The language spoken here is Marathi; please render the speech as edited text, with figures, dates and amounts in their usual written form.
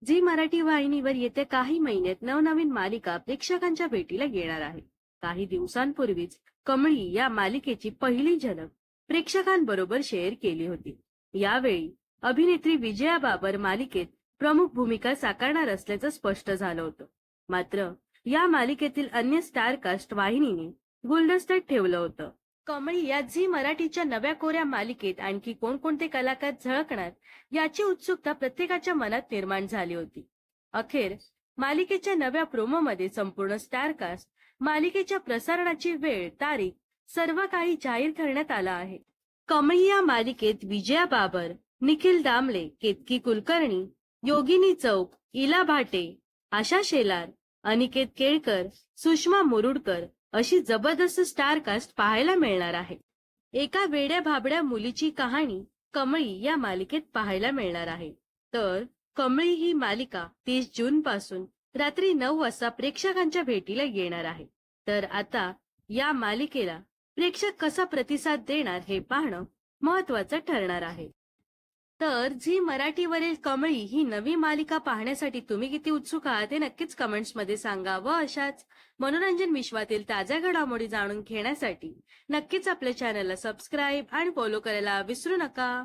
झी मराठी वाहिनीवर येत्या काही महिन्यात नवनवीन मालिका प्रेक्षकांच्या भेटीला येणार आहे. काही दिवसांपूर्वीच कमळी या मालिकेची पहिली झलक प्रेक्षकांबरोबर शेअर केली होती. यावेळी अभिनेत्री विजया बाबर मालिकेत प्रमुख भूमिका साकारणार असल्याचं स्पष्ट झालं होतं. मात्र या मालिकेतील अन्य स्टार कास्ट वाहिनीने गुलदस्त्यात ठेवलं होतं. कमळी या झी मराठीच्या नव्या कोऱ्या मालिकेत आणखी कोणकोणते कलाकार झळकणार याची उत्सुकता प्रत्येकाच्या मनात निर्माण झाली होती. अखेर मालिकेच्या नव्या प्रोमोमध्ये संपूर्ण स्टार कास्ट, मालिकेच्या प्रसारणाची वेळ, तारीख सर्व काही जाहीर करण्यात आलं आहे. कमळी या मालिकेत विजया बाबर, निखिल दामले, केतकी कुलकर्णी, योगिनी चौक, इला भाटे, आशा शेलार, अनिकेत केळकर, सुषमा मुरुडकर अशी जबरदस्त स्टार कास्ट पाहायला मिळणार आहे. एका वेड्या भाबड्या मुलीची कहाणी कमळी या मालिकेत पाहायला मिळणार आहे. तर कमळी ही मालिका 30 जून पासून रात्री 9 वाजता प्रेक्षकांच्या भेटीला येणार आहे. तर आता या मालिकेला प्रेक्षक कसा प्रतिसाद देणार हे पाहणं महत्वाचं ठरणार आहे. तर झी मराठीवरील कमळी ही नवी मालिका पाहण्यासाठी तुम्ही किती उत्सुक आहात हे नक्कीच कमेंट्समध्ये सांगा. व अशाच मनोरंजन विश्वातील ताज्या घडामोडी जाणून घेण्यासाठी नक्कीच आपल्या चॅनलला सबस्क्राईब आणि फॉलो करायला विसरू नका.